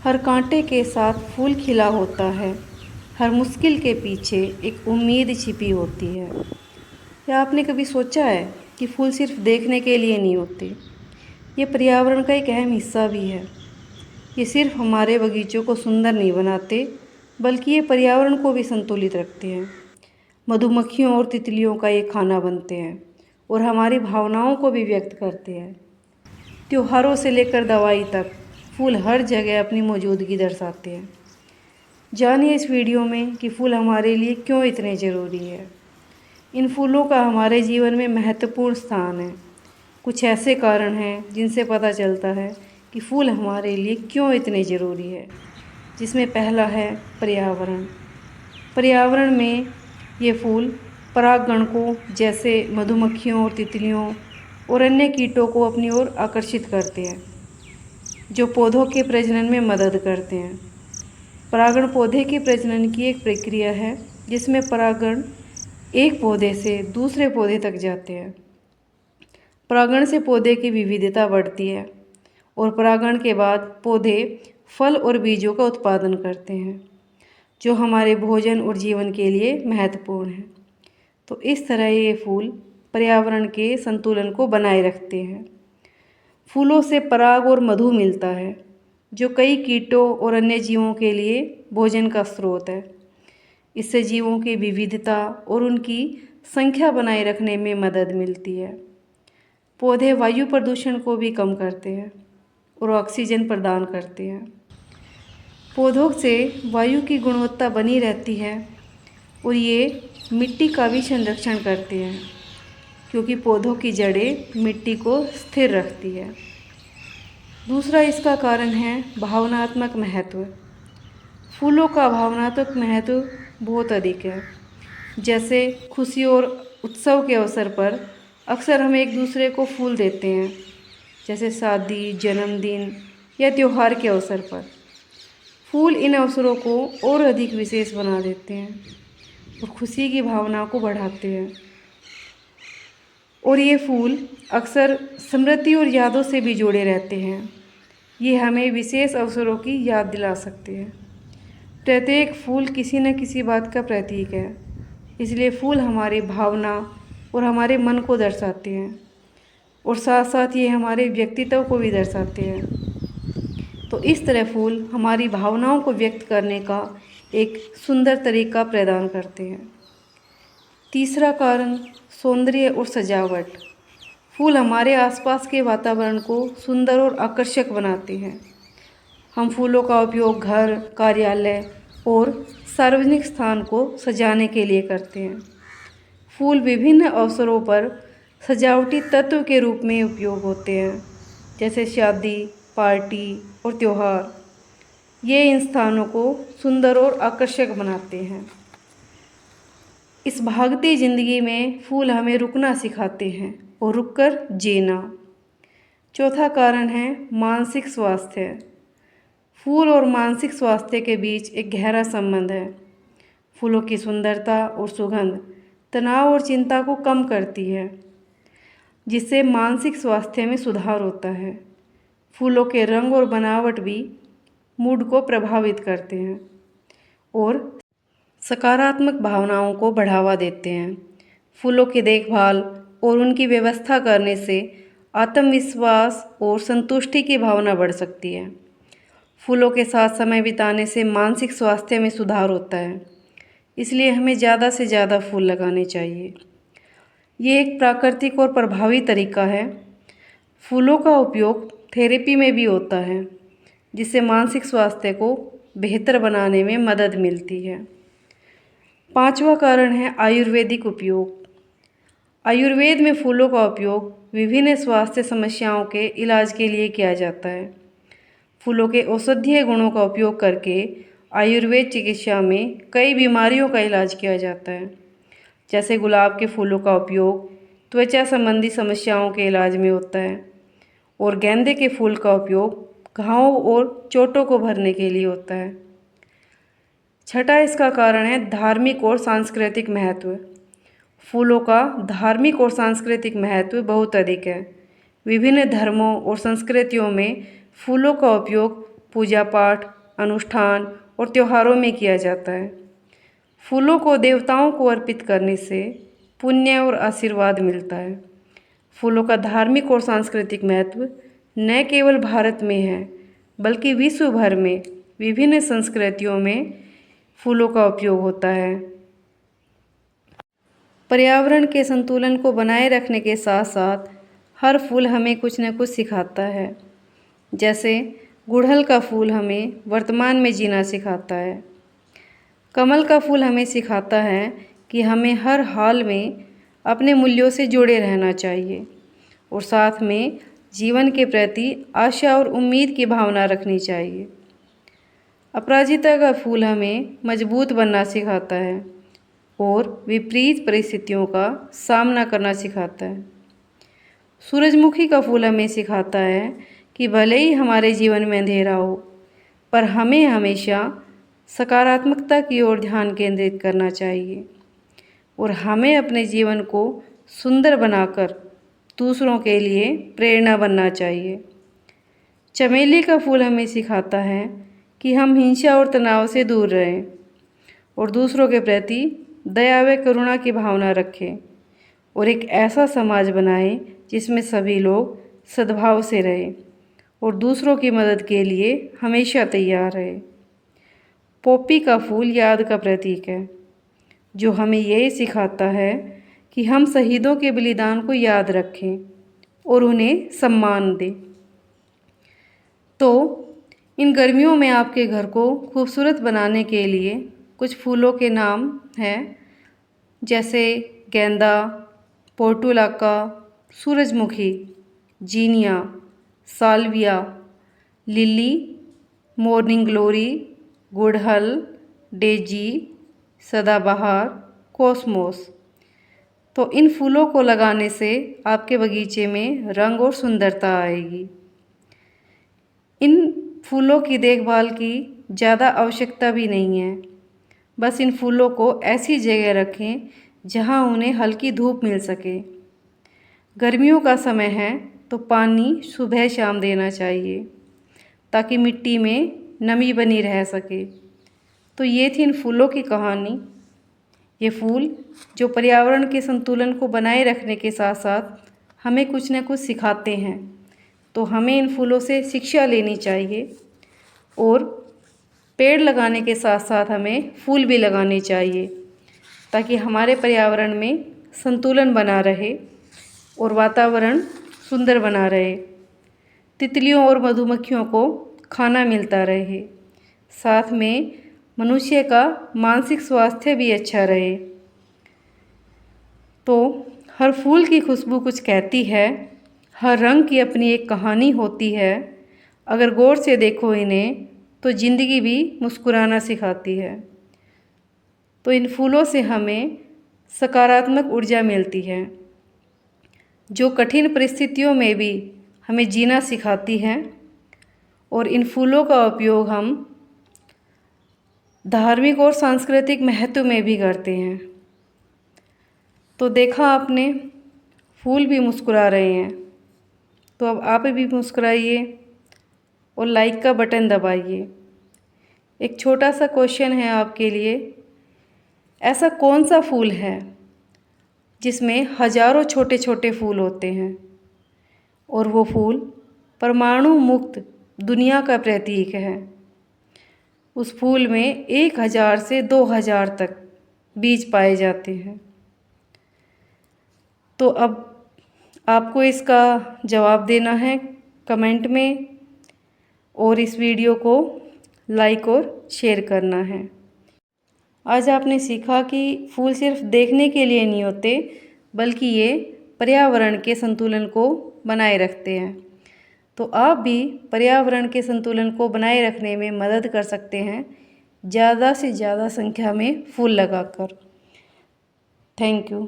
हर कांटे के साथ फूल खिला होता है, हर मुश्किल के पीछे एक उम्मीद छिपी होती है। क्या आपने कभी सोचा है कि फूल सिर्फ देखने के लिए नहीं होते, ये पर्यावरण का एक अहम हिस्सा भी है। ये सिर्फ हमारे बगीचों को सुंदर नहीं बनाते, बल्कि ये पर्यावरण को भी संतुलित रखते हैं। मधुमक्खियों और तितलियों का ये खाना बनते हैं और हमारी भावनाओं को भी व्यक्त करते हैं। त्योहारों से लेकर दवाई तक फूल हर जगह अपनी मौजूदगी दर्शाते हैं। जानिए इस वीडियो में कि फूल हमारे लिए क्यों इतने ज़रूरी है। इन फूलों का हमारे जीवन में महत्वपूर्ण स्थान है। कुछ ऐसे कारण हैं जिनसे पता चलता है कि फूल हमारे लिए क्यों इतने ज़रूरी है, जिसमें पहला है पर्यावरण। पर्यावरण में ये फूल परागण को, जैसे मधुमक्खियों और तितलियों और अन्य कीटों को अपनी ओर आकर्षित करते हैं, जो पौधों के प्रजनन में मदद करते हैं। परागण पौधे के प्रजनन की एक प्रक्रिया है जिसमें परागण एक पौधे से दूसरे पौधे तक जाते हैं। परागण से पौधे की विविधता बढ़ती है और परागण के बाद पौधे फल और बीजों का उत्पादन करते हैं, जो हमारे भोजन और जीवन के लिए महत्वपूर्ण है। तो इस तरह ये फूल पर्यावरण के संतुलन को बनाए रखते हैं। फूलों से पराग और मधु मिलता है, जो कई कीटों और अन्य जीवों के लिए भोजन का स्रोत है। इससे जीवों की विविधता और उनकी संख्या बनाए रखने में मदद मिलती है। पौधे वायु प्रदूषण को भी कम करते हैं और ऑक्सीजन प्रदान करते हैं। पौधों से वायु की गुणवत्ता बनी रहती है और ये मिट्टी का भी संरक्षण करते हैं, क्योंकि पौधों की जड़ें मिट्टी को स्थिर रखती है। दूसरा इसका कारण है भावनात्मक महत्व। फूलों का भावनात्मक महत्व बहुत अधिक है। जैसे खुशी और उत्सव के अवसर पर अक्सर हम एक दूसरे को फूल देते हैं, जैसे शादी, जन्मदिन या त्योहार के अवसर पर। फूल इन अवसरों को और अधिक विशेष बना देते हैं और खुशी की भावना को बढ़ाते हैं। और ये फूल अक्सर स्मृति और यादों से भी जुड़े रहते हैं। ये हमें विशेष अवसरों की याद दिला सकते हैं। प्रत्येक फूल किसी न किसी बात का प्रतीक है, इसलिए फूल हमारी भावना और हमारे मन को दर्शाते हैं और साथ साथ ये हमारे व्यक्तित्व को भी दर्शाते हैं। तो इस तरह फूल हमारी भावनाओं को व्यक्त करने का एक सुंदर तरीका प्रदान करते हैं। तीसरा कारण सौंदर्य और सजावट। फूल हमारे आसपास के वातावरण को सुंदर और आकर्षक बनाते हैं। हम फूलों का उपयोग घर, कार्यालय और सार्वजनिक स्थान को सजाने के लिए करते हैं। फूल विभिन्न अवसरों पर सजावटी तत्व के रूप में उपयोग होते हैं, जैसे शादी, पार्टी और त्योहार। ये इन स्थानों को सुंदर और आकर्षक बनाते हैं। इस भागती ज़िंदगी में फूल हमें रुकना सिखाते हैं और रुककर जीना। चौथा कारण है मानसिक स्वास्थ्य। फूल और मानसिक स्वास्थ्य के बीच एक गहरा संबंध है। फूलों की सुंदरता और सुगंध तनाव और चिंता को कम करती है, जिससे मानसिक स्वास्थ्य में सुधार होता है। फूलों के रंग और बनावट भी मूड को प्रभावित करते हैं और सकारात्मक भावनाओं को बढ़ावा देते हैं। फूलों की देखभाल और उनकी व्यवस्था करने से आत्मविश्वास और संतुष्टि की भावना बढ़ सकती है। फूलों के साथ समय बिताने से मानसिक स्वास्थ्य में सुधार होता है, इसलिए हमें ज़्यादा से ज़्यादा फूल लगाने चाहिए। ये एक प्राकृतिक और प्रभावी तरीका है। फूलों का उपयोग थेरेपी में भी होता है, जिससे मानसिक स्वास्थ्य को बेहतर बनाने में मदद मिलती है। पांचवा कारण है आयुर्वेदिक उपयोग। आयुर्वेद में फूलों का उपयोग विभिन्न स्वास्थ्य समस्याओं के इलाज के लिए किया जाता है। फूलों के औषधीय गुणों का उपयोग करके आयुर्वेद चिकित्सा में कई बीमारियों का इलाज किया जाता है, जैसे गुलाब के फूलों का उपयोग त्वचा संबंधी समस्याओं के इलाज में होता है और गेंदे के फूल का उपयोग घावों और चोटों को भरने के लिए होता है। छठा इसका कारण है धार्मिक और सांस्कृतिक महत्व। फूलों का धार्मिक और सांस्कृतिक महत्व बहुत अधिक है। विभिन्न धर्मों और संस्कृतियों में फूलों का उपयोग पूजा पाठ, अनुष्ठान और त्योहारों में किया जाता है। फूलों को देवताओं को अर्पित करने से पुण्य और आशीर्वाद मिलता है। फूलों का धार्मिक और सांस्कृतिक महत्व न केवल भारत में है, बल्कि विश्व भर में विभिन्न संस्कृतियों में फूलों का उपयोग होता है। पर्यावरण के संतुलन को बनाए रखने के साथ साथ हर फूल हमें कुछ न कुछ सिखाता है। जैसे गुड़हल का फूल हमें वर्तमान में जीना सिखाता है। कमल का फूल हमें सिखाता है कि हमें हर हाल में अपने मूल्यों से जुड़े रहना चाहिए और साथ में जीवन के प्रति आशा और उम्मीद की भावना रखनी चाहिए। अपराजिता का फूल हमें मजबूत बनना सिखाता है और विपरीत परिस्थितियों का सामना करना सिखाता है। सूरजमुखी का फूल हमें सिखाता है कि भले ही हमारे जीवन में अंधेरा हो, पर हमें हमेशा सकारात्मकता की ओर ध्यान केंद्रित करना चाहिए और हमें अपने जीवन को सुंदर बनाकर दूसरों के लिए प्रेरणा बनना चाहिए। चमेली का फूल हमें सिखाता है कि हम हिंसा और तनाव से दूर रहें और दूसरों के प्रति दया व करुणा की भावना रखें और एक ऐसा समाज बनाएं जिसमें सभी लोग सद्भाव से रहें और दूसरों की मदद के लिए हमेशा तैयार रहे। पोपी का फूल याद का प्रतीक है, जो हमें यही सिखाता है कि हम शहीदों के बलिदान को याद रखें और उन्हें सम्मान दें। तो इन गर्मियों में आपके घर को खूबसूरत बनाने के लिए कुछ फूलों के नाम हैं, जैसे गेंदा, पोर्टुलाका, सूरजमुखी, जीनिया, साल्विया, लिली, मॉर्निंग ग्लोरी, गुड़हल, डेजी, सदाबहार, कॉस्मोस। तो इन फूलों को लगाने से आपके बगीचे में रंग और सुंदरता आएगी। इन फूलों की देखभाल की ज़्यादा आवश्यकता भी नहीं है। बस इन फूलों को ऐसी जगह रखें जहां उन्हें हल्की धूप मिल सके। गर्मियों का समय है तो पानी सुबह शाम देना चाहिए ताकि मिट्टी में नमी बनी रह सके। तो ये थी इन फूलों की कहानी। ये फूल जो पर्यावरण के संतुलन को बनाए रखने के साथ साथ हमें कुछ न कुछ सिखाते हैं। तो हमें इन फूलों से शिक्षा लेनी चाहिए और पेड़ लगाने के साथ साथ हमें फूल भी लगाने चाहिए ताकि हमारे पर्यावरण में संतुलन बना रहे और वातावरण सुंदर बना रहे। तितलियों और मधुमक्खियों को खाना मिलता रहे, साथ में मनुष्य का मानसिक स्वास्थ्य भी अच्छा रहे। तो हर फूल की खुशबू कुछ कहती है, हर रंग की अपनी एक कहानी होती है। अगर गौर से देखो इन्हें तो ज़िंदगी भी मुस्कुराना सिखाती है। तो इन फूलों से हमें सकारात्मक ऊर्जा मिलती है, जो कठिन परिस्थितियों में भी हमें जीना सिखाती है। और इन फूलों का उपयोग हम धार्मिक और सांस्कृतिक महत्व में भी करते हैं। तो देखा आपने, फूल भी मुस्कुरा रहे हैं। तो अब आप भी मुस्कुराइए और लाइक का बटन दबाइए। एक छोटा सा क्वेश्चन है आपके लिए, ऐसा कौन सा फूल है जिसमें हजारों छोटे छोटे फूल होते हैं और वो फूल परमाणु मुक्त दुनिया का प्रतीक है। उस फूल में 1000 से 2000 तक बीज पाए जाते हैं। तो अब आपको इसका जवाब देना है कमेंट में और इस वीडियो को लाइक और शेयर करना है। आज आपने सीखा कि फूल सिर्फ देखने के लिए नहीं होते, बल्कि ये पर्यावरण के संतुलन को बनाए रखते हैं। तो आप भी पर्यावरण के संतुलन को बनाए रखने में मदद कर सकते हैं, ज़्यादा से ज़्यादा संख्या में फूल लगाकर। Thank you.